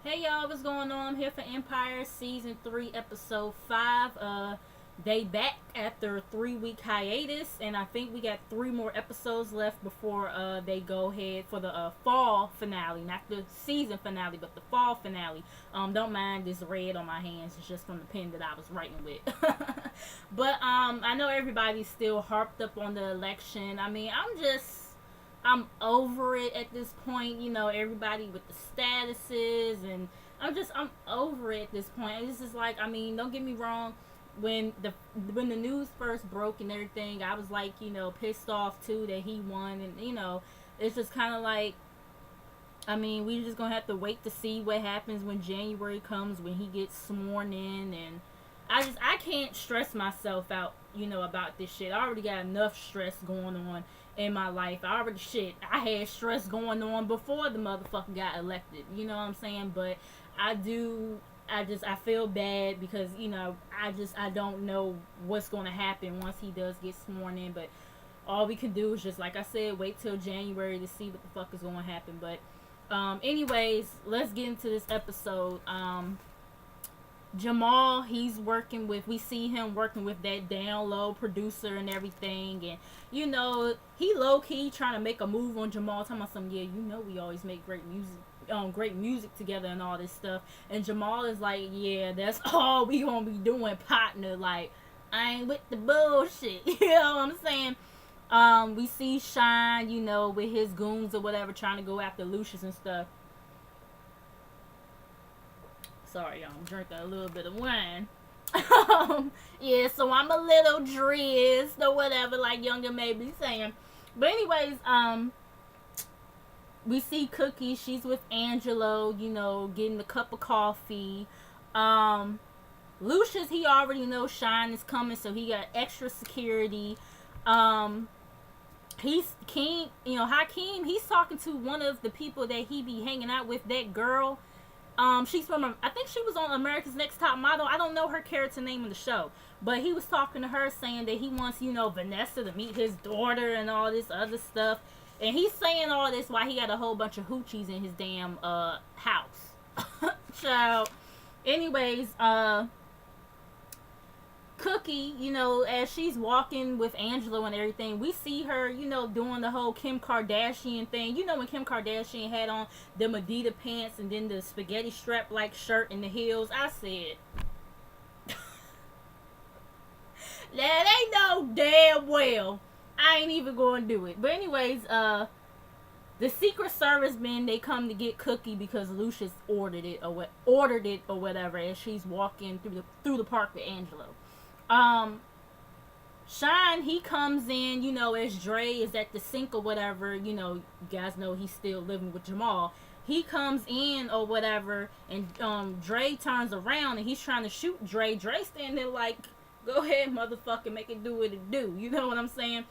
Hey y'all, what's going on? I'm here for Empire Season 3, Episode 5. They back after a 3 week hiatus, and I think we got 3 more episodes left before they go ahead for the fall finale. Not the season finale, but the fall finale. Don't mind this red on my hands, it's just from the pen that I was writing with. But I know everybody's still harped up on the election. I mean, I'm over it at this point. You know, everybody with the statuses, and I'm over it at this point. It's just like, I mean, don't get me wrong. When the news first broke and everything, I was like, pissed off too that he won, and it's just kind of like, I mean, we just gonna have to wait to see what happens when January comes, when he gets sworn in, and I can't stress myself out, about this shit. I already got enough stress going on in my life. I had stress going on before the motherfucker got elected. You know what I'm saying? But I do I feel bad because, I don't know what's going to happen once he does get sworn in, but all we can do is just, like I said, wait till January to see what the fuck is going to happen. But anyways, let's get into this episode. Jamal, we see him working with that down low producer and everything, and he low key trying to make a move on Jamal, talking about some, yeah, we always make great music together and all this stuff. And Jamal is like, yeah, that's all we gonna be doing, partner. Like, I ain't with the bullshit. You know what I'm saying? We see Shine, with his goons or whatever, trying to go after Lucius and stuff. Sorry, y'all, I'm drinking a little bit of wine. Yeah, so I'm a little drizzed or whatever, like Younger may be saying. But anyways, we see Cookie. She's with Angelo, getting a cup of coffee. Lucius, he already knows Shine is coming, so he got extra security. Hakeem, he's talking to one of the people that he be hanging out with, that girl. She's from, I think she was on America's Next Top Model. I don't know her character name in the show, but he was talking to her, saying that he wants, Vanessa to meet his daughter and all this other stuff. And he's saying all this while he got a whole bunch of hoochies in his damn house. So, anyways, Cookie, as she's walking with Angelo and everything, we see her, doing the whole Kim Kardashian thing. When Kim Kardashian had on the Adidas pants and then the spaghetti strap like shirt and the heels, I said, that ain't no damn well. I ain't even going to do it. But anyways, the Secret Service men, they come to get Cookie because Lucius ordered it or whatever, as she's walking through the park with Angelo. Shine, he comes in, as Dre is at the sink or whatever. You guys know he's still living with Jamal. He comes in or whatever, and Dre turns around and he's trying to shoot Dre. Dre standing there like, go ahead, motherfucker, make it do what it do. You know what I'm saying?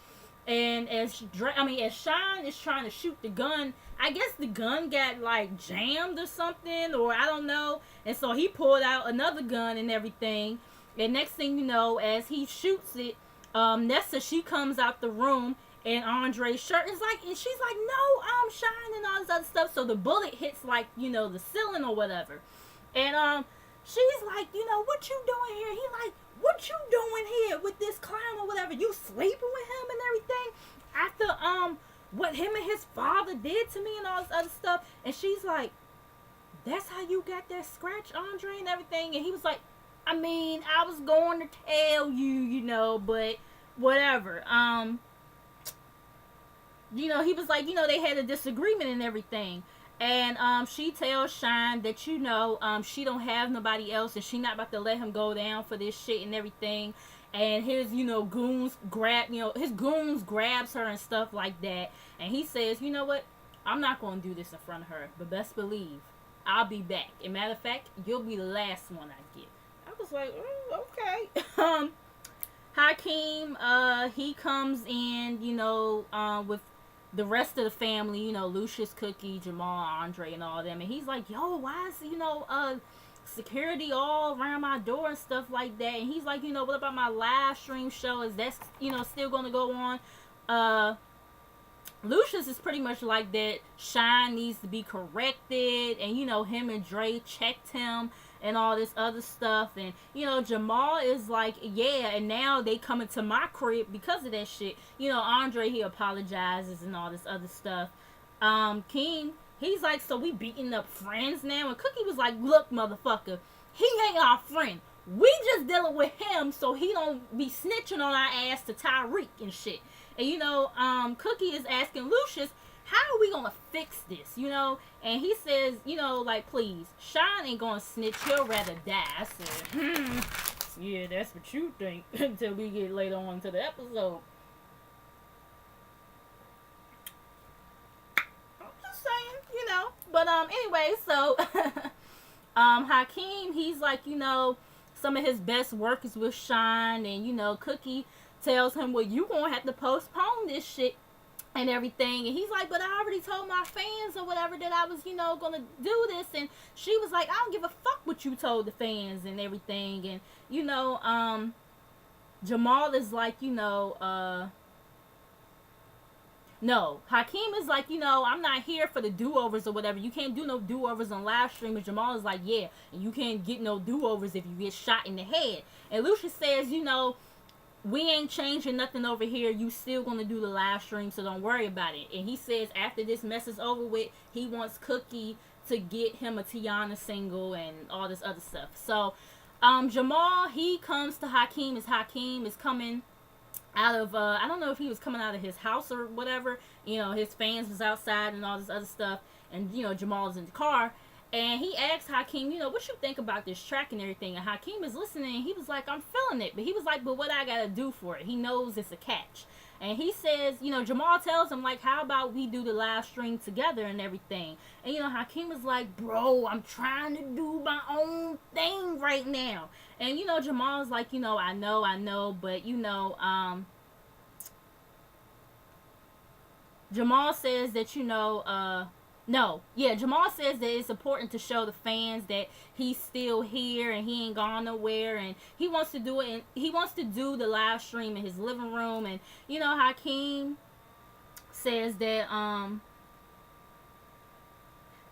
And as Shine is trying to shoot the gun, I guess the gun got like jammed or something, or I don't know. And so he pulled out another gun and everything. And next thing you know, as he shoots it, Nessa, she comes out the room, and Andre's shirt is like, and she's like, no, I'm Shine and all this other stuff. So the bullet hits like, the ceiling or whatever. And she's like, what you doing here? He like, what you doing here with this clown or whatever? You sleeping with him and everything? After what him and his father did to me and all this other stuff. And she's like, that's how you got that scratch, Andre, and everything. And he was like, I mean, I was going to tell you, but whatever. He was like, they had a disagreement and everything. And she tells Shine that, she don't have nobody else, and she not about to let him go down for this shit and everything. And his, goons grabs her and stuff like that. And he says, you know what? I'm not going to do this in front of her, but best believe I'll be back. And matter of fact, you'll be the last one I get. I was like, oh, okay. Hakeem, he comes in, with the rest of the family, Lucius, Cookie, Jamal, Andre, and all them. And he's like, yo, why is, security all around my door and stuff like that? And he's like, what about my live stream show? Is that, still going to go on? Lucius is pretty much like that. Shine needs to be corrected, and him and Dre checked him and all this other stuff, and Jamal is like, yeah, and now they coming to my crib because of that shit. Andre, he apologizes and all this other stuff. King, he's like, so we beating up friends now, and Cookie was like, look, motherfucker, he ain't our friend. We just dealing with him so he don't be snitching on our ass to Tyreek and shit. And Cookie is asking Lucius, how are we gonna fix this? And he says, like, please, Shine ain't gonna snitch, he'll rather die. I said, yeah, that's what you think until we get later on to the episode. I'm just saying, But anyway, so Hakeem, he's like, some of his best work is with Shine, and Cookie tells him, well, you gonna have to postpone this shit and everything. And he's like, but I already told my fans or whatever that I was, gonna do this. And she was like, I don't give a fuck what you told the fans and everything. And Jamal is like, no, Hakeem is like, I'm not here for the do-overs or whatever. You can't do no do-overs on live stream. And Jamal is like, yeah, and you can't get no do-overs if you get shot in the head. And Lucius says, we ain't changing nothing over here. You still gonna do the live stream, so don't worry about it. And he says after this mess is over with, he wants Cookie to get him a Tiana single and all this other stuff. So Jamal, he comes to Hakeem as Hakeem is coming out of I don't know if he was coming out of his house or whatever. His fans was outside and all this other stuff, and Jamal is in the car. And he asked Hakeem, what you think about this track and everything? And Hakeem is listening, and he was like, I'm feeling it. But he was like, but what I gotta do for it? He knows it's a catch. And he says, Jamal tells him, like, how about we do the live stream together and everything? And, Hakeem is like, bro, I'm trying to do my own thing right now. And, Jamal's like, I know, but, Jamal says that, Jamal says that it's important to show the fans that he's still here and he ain't gone nowhere, and he wants to do it, and he wants to do the live stream in his living room. And Hakeem says that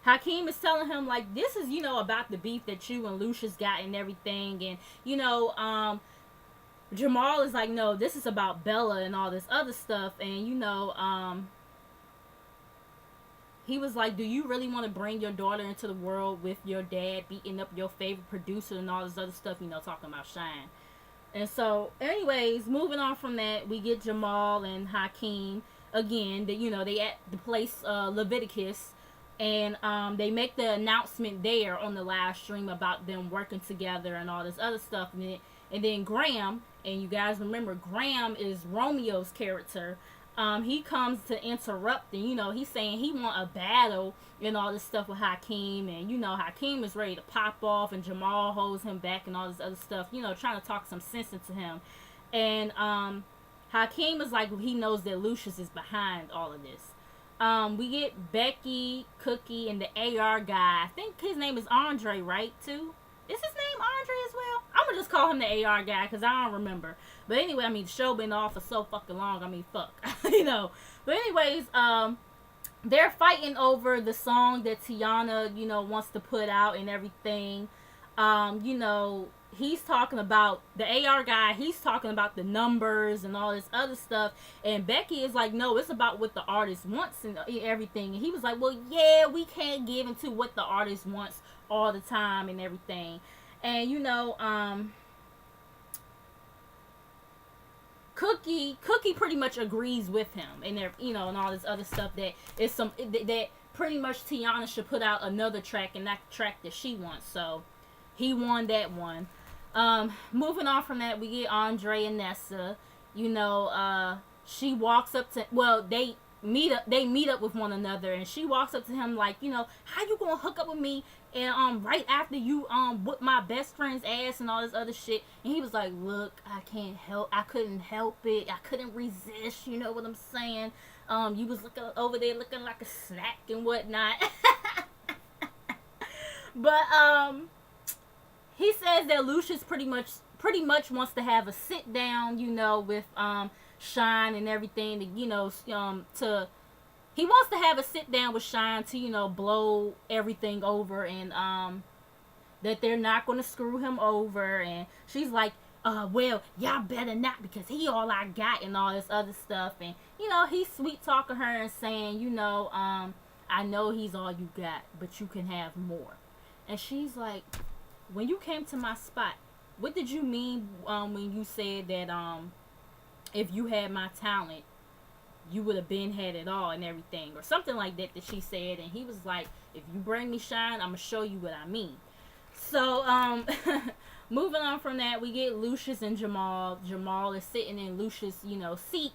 Hakeem is telling him, like, this is about the beef that you and Lucius got and everything. And Jamal is like, no, this is about Bella and all this other stuff. And he was like, do you really want to bring your daughter into the world with your dad beating up your favorite producer and all this other stuff, talking about Shine? And so, anyways, moving on from that, we get Jamal and Hakeem again. That they at the place Leviticus, and they make the announcement there on the live stream about them working together and all this other stuff. And then Graham, and you guys remember, Graham is Romeo's character. He comes to interrupt, and he's saying he want a battle and all this stuff with Hakeem, and Hakeem is ready to pop off, and Jamal holds him back and all this other stuff, trying to talk some sense into him. And Hakeem is like, he knows that Lucius is behind all of this. We get Becky, Cookie, and the AR guy. I think his name is Andre, right, too? Is his name Andre as well? I'm gonna just call him the AR guy because I don't remember. But anyway, the show been off for so fucking long. Fuck. But anyways, they're fighting over the song that Tiana, wants to put out and everything. He's talking about the AR guy. He's talking about the numbers and all this other stuff. And Becky is like, no, it's about what the artist wants and everything. And he was like, well, yeah, we can't give into what the artist wants all the time and everything. And Cookie pretty much agrees with him, and and all this other stuff that is that pretty much Tiana should put out another track, and not the track that she wants. So he won that one. Moving on from that, we get Andre and Nessa. She walks up to, well, they meet up with one another, and she walks up to him like, how you gonna hook up with me and right after you whip my best friend's ass and all this other shit? And he was like, look, I couldn't help it, I couldn't resist, you know what I'm saying? You was looking over there looking like a snack and whatnot. But he says that Lucius pretty much wants to have a sit down, with Shine and everything, to he wants to have a sit down with Shine to, blow everything over, and that they're not going to screw him over. And she's like, well, y'all better not, because he all I got, and all this other stuff. And, he's sweet talking her and saying, I know he's all you got, but you can have more. And she's like, when you came to my spot, what did you mean when you said that if you had my talent, you would have been had it all and everything, or something like that she said. And he was like, if you bring me Shine, I'm gonna show you what I mean. So moving on from that, we get Lucius and Jamal. Jamal is sitting in Lucius seat,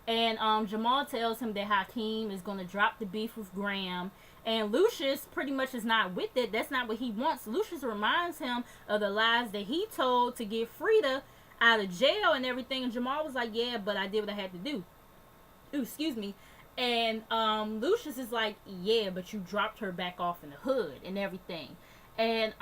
and Jamal tells him that Hakeem is gonna drop the beef with Graham, and Lucius pretty much is not with it. That's not what he wants. Lucius reminds him of the lies that he told to get Frida out of jail and everything, and Jamal was like, yeah, but I did what I had to do. Ooh, excuse me. And Lucius is like, yeah, but you dropped her back off in the hood and everything. And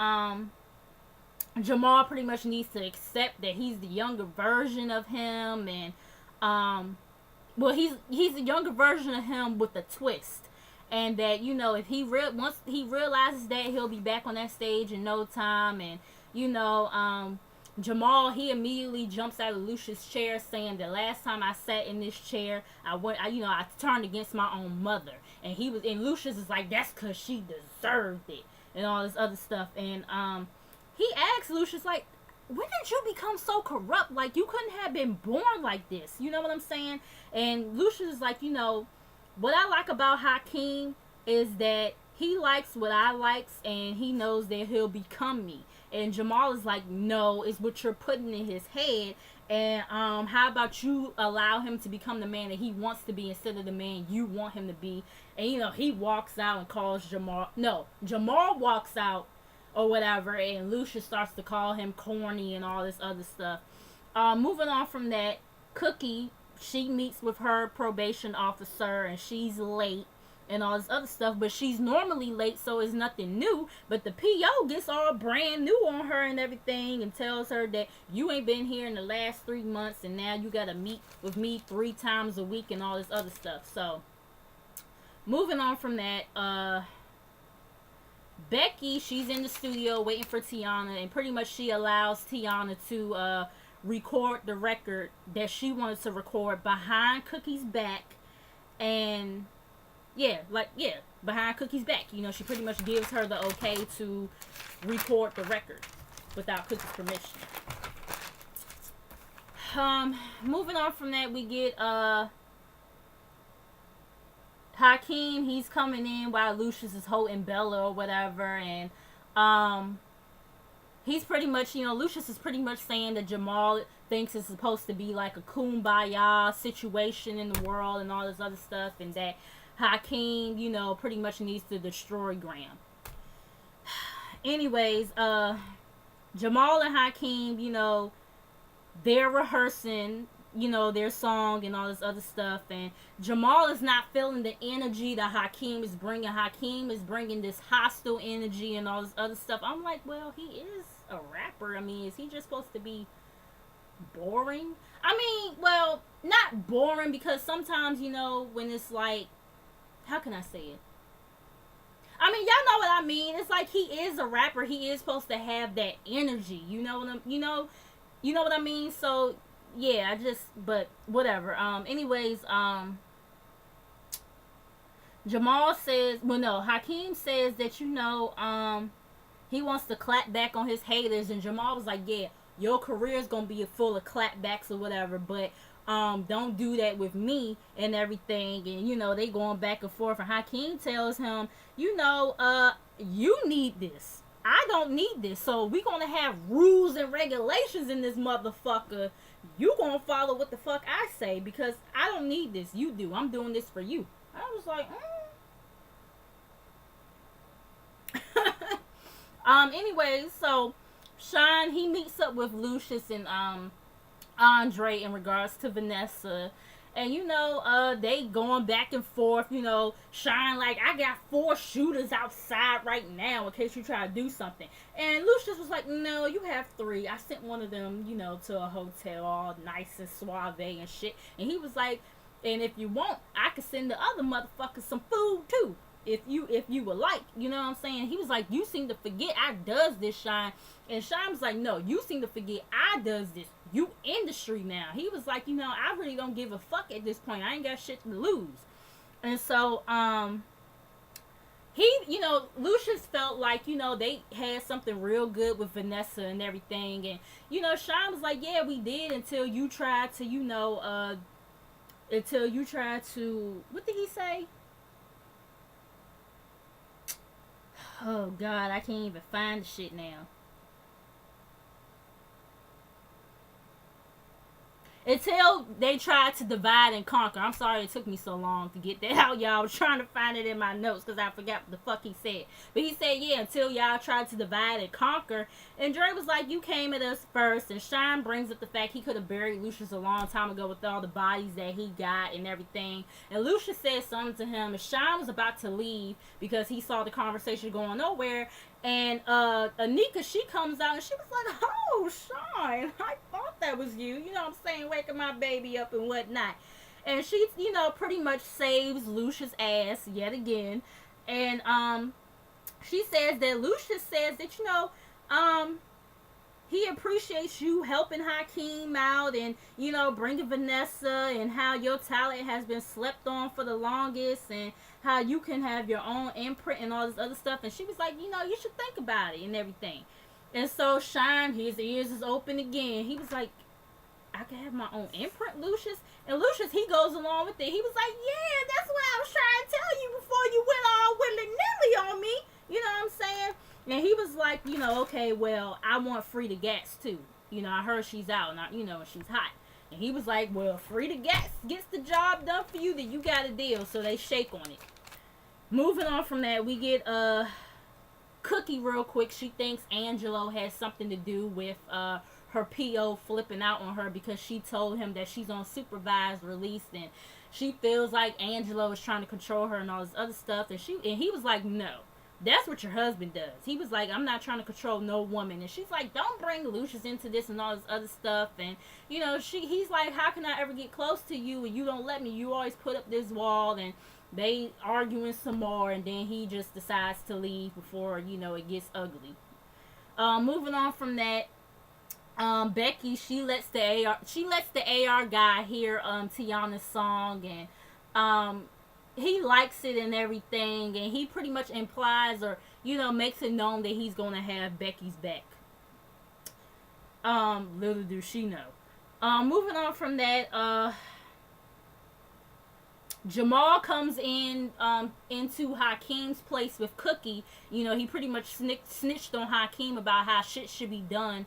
Jamal pretty much needs to accept that he's the younger version of him, and well, he's the younger version of him with a twist, and that if once he realizes that, he'll be back on that stage in no time. And Jamal, he immediately jumps out of Lucius' chair, saying that last time I sat in this chair, I turned against my own mother. And Lucius is like, that's because she deserved it, and all this other stuff. And he asks Lucius, like, when did you become so corrupt? Like, you couldn't have been born like this. You know what I'm saying? And Lucius is like, what I like about Hakeem is that he likes what I likes, and he knows that he'll become me. And Jamal is like, no, it's what you're putting in his head. And how about you allow him to become the man that he wants to be instead of the man you want him to be? And he walks out and calls Jamal walks out or whatever, and Lucius starts to call him corny and all this other stuff. Moving on from that, Cookie, she meets with her probation officer, and she's late and all this other stuff, but she's normally late, so it's nothing new. But the PO gets all brand new on her and everything, and tells her that you ain't been here in the last 3 months, and now you gotta meet with me 3 times a week and all this other stuff. So moving on from that, Becky, she's in the studio waiting for Tiana, and pretty much she allows Tiana to record the record that she wanted to record behind Cookie's back. And behind Cookie's back. She pretty much gives her the okay to record the record without Cookie's permission. Moving on from that, we get Hakeem. He's coming in while Lucius is holding Bella or whatever, and he's pretty much, Lucius is pretty much saying that Jamal thinks it's supposed to be like a kumbaya situation in the world and all this other stuff, and that Hakeem, pretty much needs to destroy Graham. Anyways, Jamal and Hakeem, they're rehearsing, their song and all this other stuff, and Jamal is not feeling the energy that Hakeem is bringing. Hakeem is bringing this hostile energy and all this other stuff. I'm like, well, he is a rapper. I mean, is he just supposed to be boring? I mean, well, not boring, because sometimes, when it's like, how can I say it? I mean, y'all know what I mean. It's like, he is a rapper. He is supposed to have that energy. You know what I mean? So yeah, but whatever. Anyways, Jamal says, Hakeem says that, he wants to clap back on his haters, and Jamal was like, yeah, your career is gonna be full of clapbacks or whatever, but don't do that with me and everything. And they going back and forth, and Hakeem tells him, you need this, I don't need this, so we gonna have rules and regulations in this motherfucker. You gonna follow what the fuck I say, because I don't need this, you do. I'm doing this for you. I was like, anyways, so Shine, he meets up with Lucius and Andre in regards to Vanessa, and they going back and forth. Shine like, I got 4 shooters outside right now in case you try to do something, and Lucius was like, no, you have 3. I sent one of them to a hotel all nice and suave and shit. And he was like, And if you want, I could send the other motherfuckers some food too. If you would like, you know what I'm saying? He was like, you seem to forget I does this, Shine. And Shine was like, no, you seem to forget I does this. You industry now. He was like, I really don't give a fuck at this point. I ain't got shit to lose. And so, he, Lucius felt like, they had something real good with Vanessa and everything. And, Shine was like, yeah, we did until you tried to, what did he say? Oh, God, I can't even find the shit now. Until they tried to divide and conquer. I'm sorry it took me so long to get that out, y'all. I was trying to find it in my notes because I forgot what the fuck he said. But he said, yeah, until y'all tried to divide and conquer. And Dre was like, you came at us first. And Shine brings up the fact he could have buried Lucius a long time ago with all the bodies that he got and everything. And Lucius said something to him. And Shine was about to leave because he saw the conversation going nowhere. And Anika, she comes out and she was like, oh, Shine, I thought that was you. You know what I'm saying? Waking my baby up and whatnot. And she, pretty much saves Lucius' ass yet again. And she says that Lucius says that, he appreciates you helping Hakeem out and, bringing Vanessa and how your talent has been slept on for the longest and how you can have your own imprint and all this other stuff. And she was like, you should think about it and everything. And so Shine, his ears is open again. He was like, I can have my own imprint, Lucius? And Lucius, he goes along with it. He was like, yeah, that's what I was trying to tell you before you went all willy-nilly on me. You know what I'm saying? And he was like, okay, well, I want Frida Gatz too. I heard she's out, and she's hot. And he was like, well, Frida Gatz gets the job done for you, then you got a deal. So they shake on it. Moving on from that, we get Cookie real quick. She thinks Angelo has something to do with her PO flipping out on her because she told him that she's on supervised release and she feels like Angelo is trying to control her and all this other stuff. And he was like, no. That's what your husband does. He was like, I'm not trying to control no woman. And she's like, don't bring Lucius into this and all this other stuff. And, he's like, how can I ever get close to you and you don't let me? You always put up this wall. And they arguing some more. And then he just decides to leave before, it gets ugly. Moving on from that, Becky, she lets the AR guy hear Tiana's song. And, he likes it and everything, and he pretty much implies or, makes it known that he's going to have Becky's back. Little does she know. Moving on from that, Jamal comes in, into Hakeem's place with Cookie. He pretty much snitched on Hakeem about how shit should be done.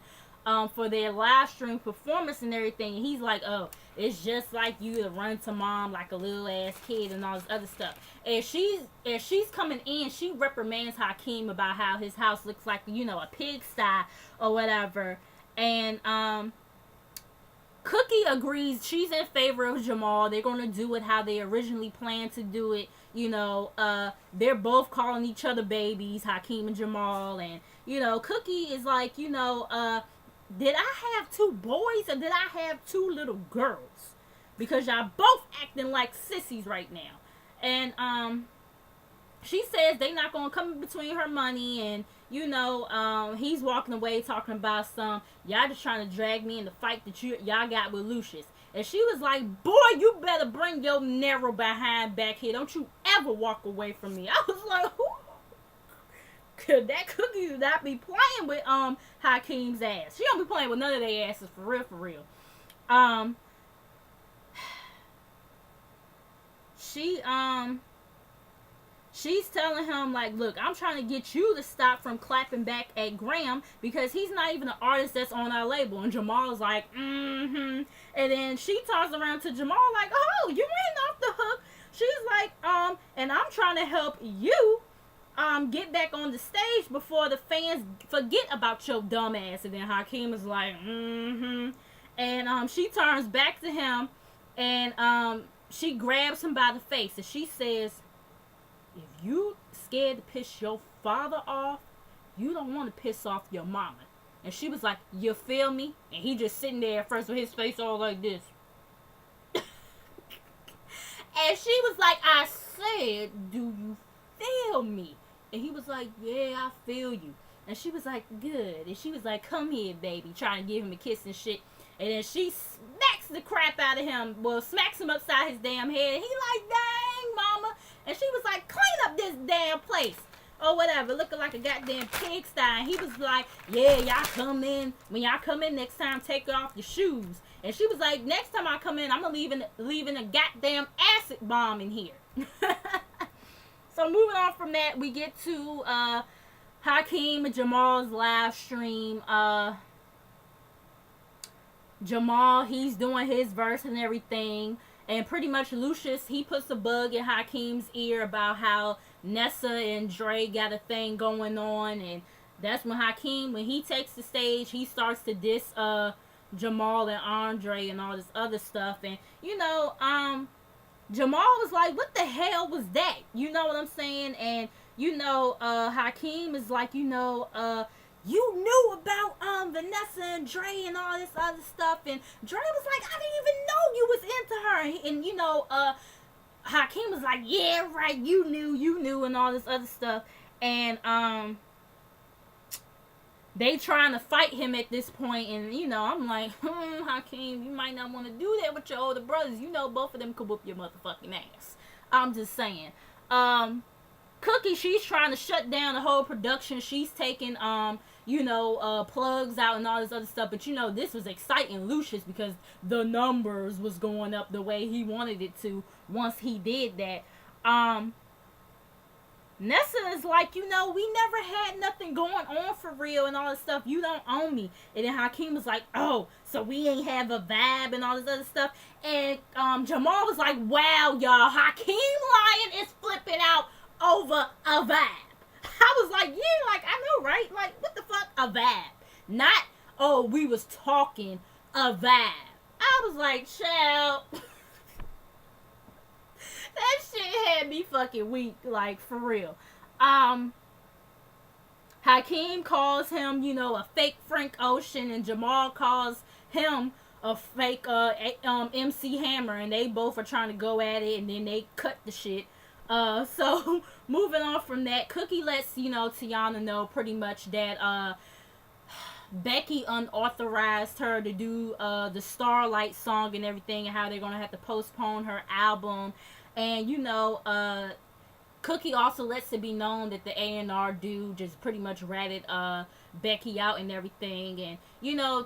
For their live stream performance and everything. And he's like, oh, it's just like you to run to mom like a little ass kid and all this other stuff. As she's coming in, she reprimands Hakeem about how his house looks like, a pigsty or whatever. And Cookie agrees. She's in favor of Jamal. They're going to do it how they originally planned to do it. They're both calling each other babies, Hakeem and Jamal. And, Cookie is like, did I have two boys or did I have two little girls? Because y'all both acting like sissies right now. And she says they not gonna come in between her money, and he's walking away talking about y'all just trying to drag me in the fight that y'all got with Lucius. And she was like, boy, you better bring your narrow behind back here. Don't you ever walk away from me. I was like, who? Could that Cookie not be playing with Hakeem's ass? She don't be playing with none of their asses for real, for real. She's telling him like, look, I'm trying to get you to stop from clapping back at Graham because he's not even an artist that's on our label. And Jamal's like, mm-hmm. And then she toss around to Jamal like, oh, you ain't off the hook. She's like, and I'm trying to help you get back on the stage before the fans forget about your dumb ass. And then Hakeem is like, mm-hmm. And she turns back to him and she grabs him by the face and she says, if you scared to piss your father off, you don't want to piss off your mama. And she was like, you feel me? And he just sitting there at first with his face all like this. And she was like, I said, do you feel me? And he was like, yeah, I feel you. And she was like, good. And she was like, come here, baby, trying to give him a kiss and shit. And then she smacks the crap out of him. Well, smacks him upside his damn head. And he like, dang, mama. And she was like, clean up this damn place. Or whatever, looking like a goddamn pigsty. And he was like, yeah, y'all come in. When y'all come in next time, take off your shoes. And she was like, next time I come in, I'm leaving a goddamn acid bomb in here. So moving on from that, we get to Hakeem and Jamal's live stream. Jamal, he's doing his verse and everything. And pretty much Lucius, he puts a bug in Hakeem's ear about how Nessa and Dre got a thing going on. And that's when Hakeem, when he takes the stage, he starts to diss Jamal and Andre and all this other stuff. And, you know, Jamal was like, what the hell was that? You know what I'm saying? And, you know, Hakeem is like, you know, you knew about Vanessa and Dre and all this other stuff. And Dre was like, I didn't even know you was into her. And you know, Hakeem was like, yeah, right, you knew, and all this other stuff. And they trying to fight him at this point. And, you know, I'm like, Hakeem, you might not want to do that with your older brothers. You know, both of them could whoop your motherfucking ass. I'm just saying. Cookie, she's trying to shut down the whole production. She's taking, you know, plugs out and all this other stuff. But, you know, this was exciting Lucius because the numbers was going up the way he wanted it to once he did that. Nessa is like, you know, we never had nothing going on for real and all this stuff. You don't own me. And then Hakeem was like, oh, so we ain't have a vibe and all this other stuff. And Jamal was like, wow, y'all, Hakeem Lion is flipping out over a vibe. I was like, yeah, like, I know, right? Like, what the fuck? A vibe. Not, oh, we was talking, a vibe. I was like, child. That shit had me fucking weak, like, for real. Hakeem calls him, you know, a fake Frank Ocean, and Jamal calls him a fake MC Hammer, and they both are trying to go at it, and then they cut the shit. So moving on from that, Cookie lets, you know, Tiana know pretty much that Becky unauthorized her to do the Starlight song and everything, and how they're gonna have to postpone her album. And, you know, Cookie also lets it be known that the A&R dude just pretty much ratted Becky out and everything. And, you know,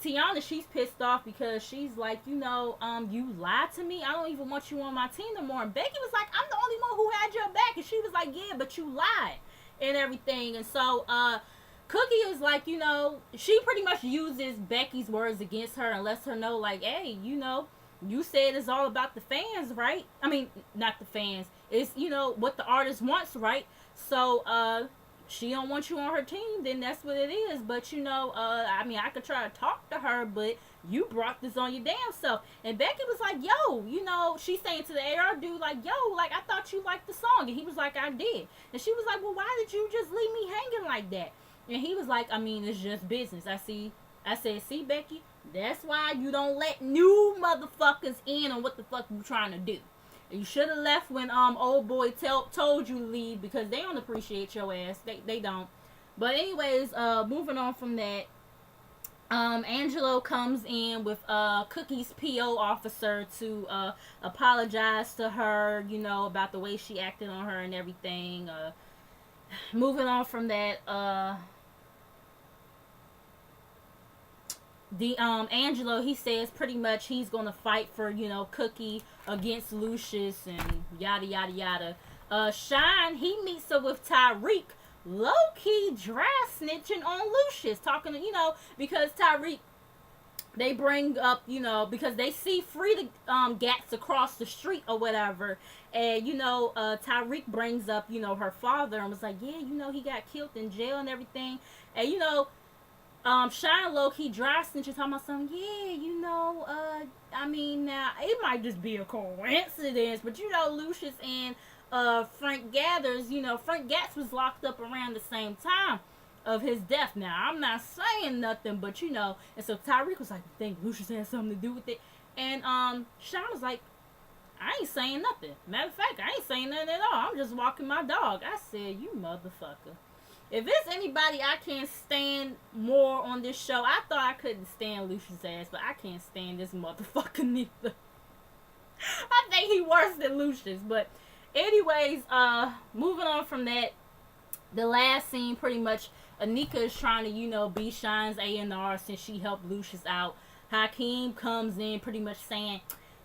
Tiana, she's pissed off because she's like, you know, you lied to me. I don't even want you on my team no more. And Becky was like, I'm the only one who had your back. And she was like, yeah, but you lied and everything. And so, Cookie is like, you know, she pretty much uses Becky's words against her and lets her know, like, hey, you know, you said it's all about the fans, right? I mean, not the fans. It's, you know, what the artist wants, right? So, she don't want you on her team, then that's what it is. But, you know, I mean, I could try to talk to her, but you brought this on your damn self. And Becky was like, yo, you know, she's saying to the AR dude, like, yo, like, I thought you liked the song. And he was like, I did. And she was like, well, why did you just leave me hanging like that? And he was like, I mean, it's just business. I said, see, Becky, that's why you don't let new motherfuckers in on what the fuck you trying to do. You should have left when old boy told you to leave, because they don't appreciate your ass. They don't. But anyways, moving on from that, Angelo comes in with Cookie's PO officer to apologize to her, you know, about the way she acted on her and everything. Moving on from that, Angelo, he says pretty much he's gonna fight for, you know, Cookie against Lucius and yada yada yada. Shine, he meets up with Tyreek, low-key dry snitching on Lucius, talking to, you know, because Tyreek, they bring up, you know, because they see Frida Gats across the street or whatever, and, you know, Tyreek brings up, you know, her father and was like, yeah, you know, he got killed in jail and everything. And, you know, Shine low-key dry snitching, talking about something, yeah, you know, I mean, now, it might just be a coincidence, but, you know, Lucius and Frank Gathers, you know, Frank Gats was locked up around the same time of his death. Now, I'm not saying nothing, but, you know, and so Tyreek was like, I think Lucius had something to do with it. And Shine was like, I ain't saying nothing. Matter of fact, I ain't saying nothing at all. I'm just walking my dog. I said, you motherfucker. If it's anybody I can't stand more on this show, I thought I couldn't stand Lucius' ass, but I can't stand this motherfucker neither. I think he worse than Lucius. But anyways, moving on from that, the last scene pretty much Anika is trying to, be Shine's A&R since she helped Lucius out. Hakeem comes in pretty much saying,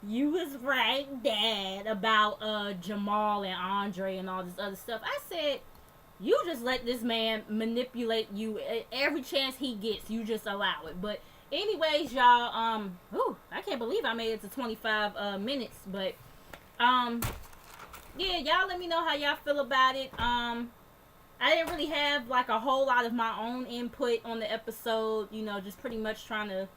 you was right, Dad, about Jamal and Andre and all this other stuff. I said, you just let this man manipulate you every chance he gets. You just allow it. But anyways, y'all, I can't believe I made it to 25 minutes. But yeah, y'all let me know how y'all feel about it. I didn't really have like a whole lot of my own input on the episode, just pretty much trying to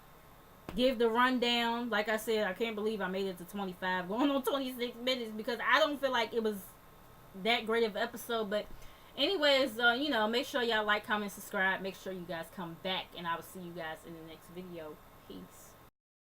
give the rundown. Like I said, I can't believe I made it to 25, going on 26 minutes, because I don't feel like it was that great of an episode. But anyways, make sure y'all like, comment, subscribe. Make sure you guys come back, and I will see you guys in the next video. Peace.